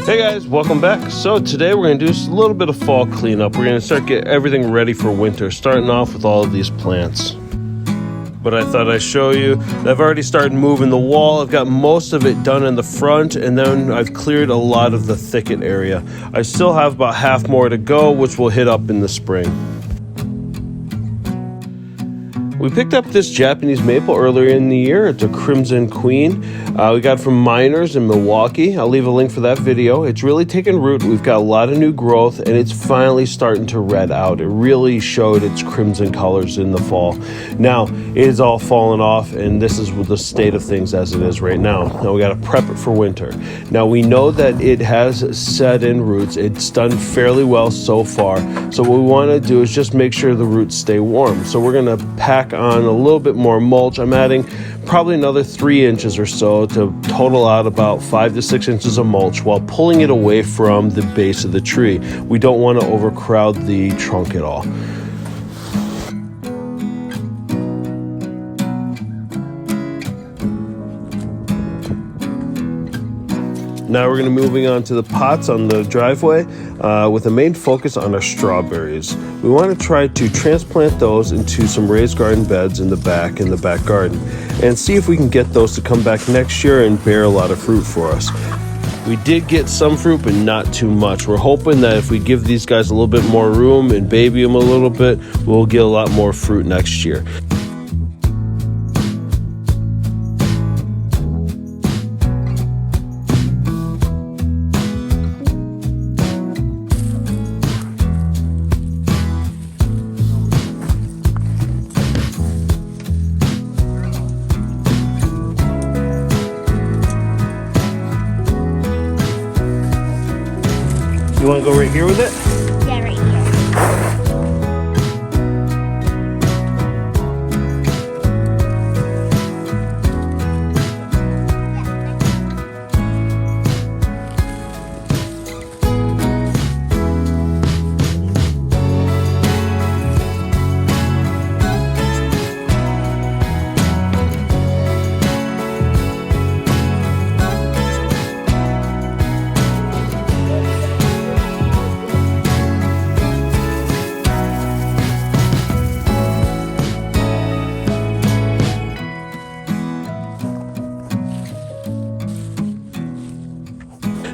Hey guys, welcome back. So today we're going to do a little bit of fall cleanup. We're going to start getting everything ready for winter, starting off with all of these plants. But I thought I'd show you that I've already started moving the wall. I've got most of it done in the front, and then I've cleared a lot of the thicket area. I still have about half more to go, which we'll hit up in the spring. We picked up this Japanese maple earlier in the year. It's a Crimson Queen. We got it from Miners in Milwaukee. I'll leave a link for that video. It's really taken root. We've got a lot of new growth, and it's finally starting to red out. It really showed its crimson colors in the fall. Now, it is all fallen off, and this is the state of things as it is right now. Now, we got to prep it for winter. Now, we know that it has set in roots. It's done fairly well so far. So what we want to do is just make sure the roots stay warm. So we're going to pack on a little bit more mulch. I'm adding probably another 3 inches or so to total out about 5 to 6 inches of mulch while pulling it away from the base of the tree. We don't want to overcrowd the trunk at all. Now we're going to be moving on to the pots on the driveway with a main focus on our strawberries. We want to try to transplant those into some raised garden beds in the back garden and see if we can get those to come back next year and bear a lot of fruit for us. We did get some fruit, but not too much. We're hoping that if we give these guys a little bit more room and baby them a little bit, we'll get a lot more fruit next year. You want to go right here with it? Yeah, right here.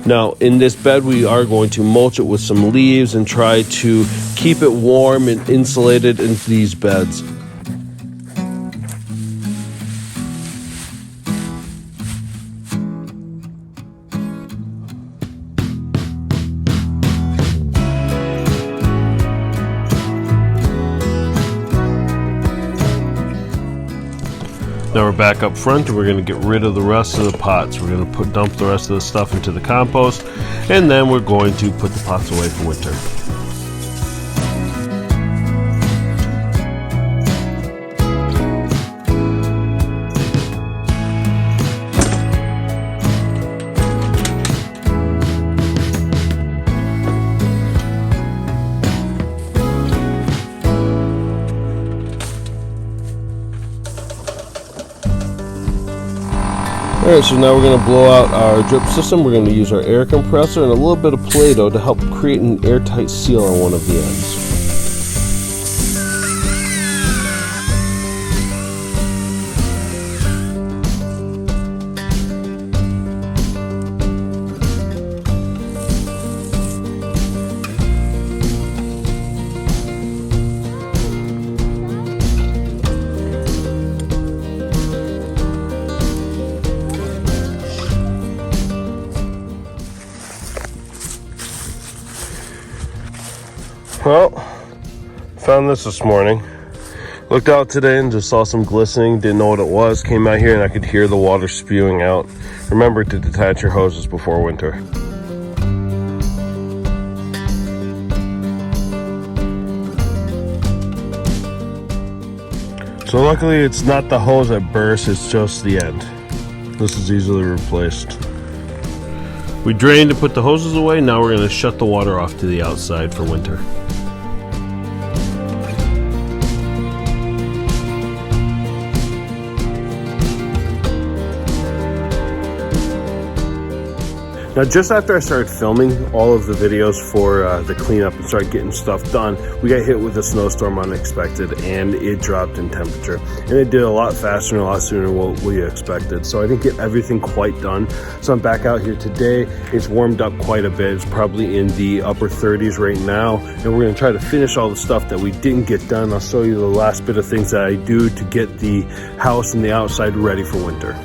Now, in this bed, we are going to mulch it with some leaves and try to keep it warm and insulated in these beds. Now we're back up front and we're going to get rid of the rest of the pots. We're going to dump the rest of the stuff into the compost, and then we're going to put the pots away for winter. Alright, so now we're going to blow out our drip system. We're going to use our air compressor and a little bit of Play-Doh to help create an airtight seal on one of the ends. Well, found this morning. Looked out today and just saw some glistening, didn't know what it was. Came out here and I could hear the water spewing out. Remember to detach your hoses before winter. So luckily it's not the hose that bursts, it's just the end. This is easily replaced. We drained to put the hoses away. Now we're going to shut the water off to the outside for winter. Now, just after I started filming all of the videos for the cleanup and started getting stuff done, we got hit with a snowstorm unexpected, and it dropped in temperature. And it did a lot faster and a lot sooner than what we expected. So I didn't get everything quite done. So I'm back out here today. It's warmed up quite a bit. It's probably in the upper 30s right now. And we're gonna try to finish all the stuff that we didn't get done. I'll show you the last bit of things that I do to get the house and the outside ready for winter.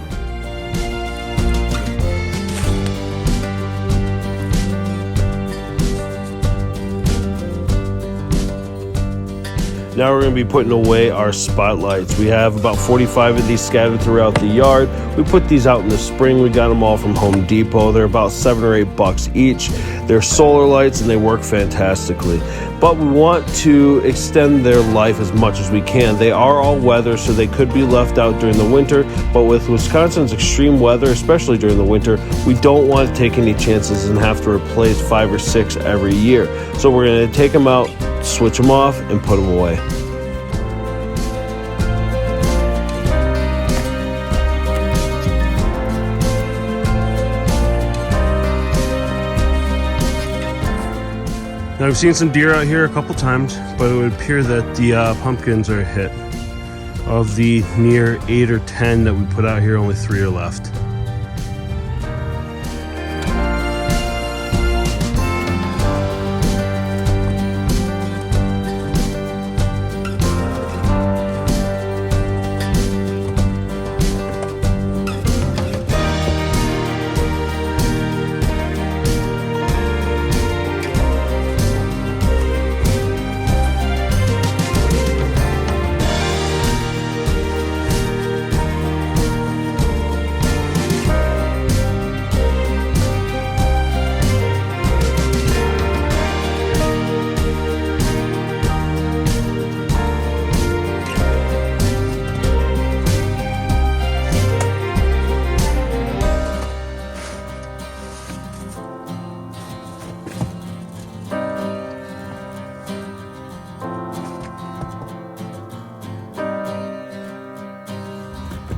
Now we're going to be putting away our spotlights. We have about 45 of these scattered throughout the yard. We put these out in the spring. We got them all from Home Depot. They're about $7 or $8 each. They're solar lights and they work fantastically. But we want to extend their life as much as we can. They are all weather, so they could be left out during the winter. But with Wisconsin's extreme weather, especially during the winter, we don't want to take any chances and have to replace 5 or 6 every year. So we're going to take them out, switch them off, and put them away. Now, I've seen some deer out here a couple times, but it would appear that the pumpkins are a hit. Of the near 8 or 10 that we put out here, only 3 are left.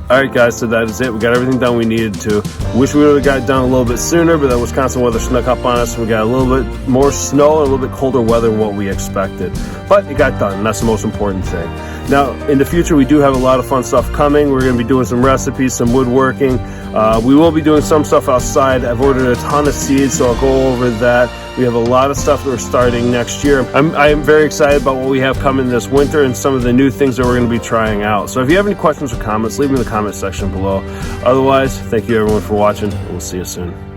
All right, guys, so that is it. We got everything done we needed to. Wish we would have got it done a little bit sooner, but that Wisconsin weather snuck up on us. We got a little bit more snow and a little bit colder weather than what we expected. But it got done, and that's the most important thing. Now, in the future, we do have a lot of fun stuff coming. We're going to be doing some recipes, some woodworking. We will be doing some stuff outside. I've ordered a ton of seeds, so I'll go over that. We have a lot of stuff that we're starting next year. I am very excited about what we have coming this winter and some of the new things that we're going to be trying out. So if you have any questions or comments, leave them in the comment section below. Otherwise, thank you everyone for watching, and we'll see you soon.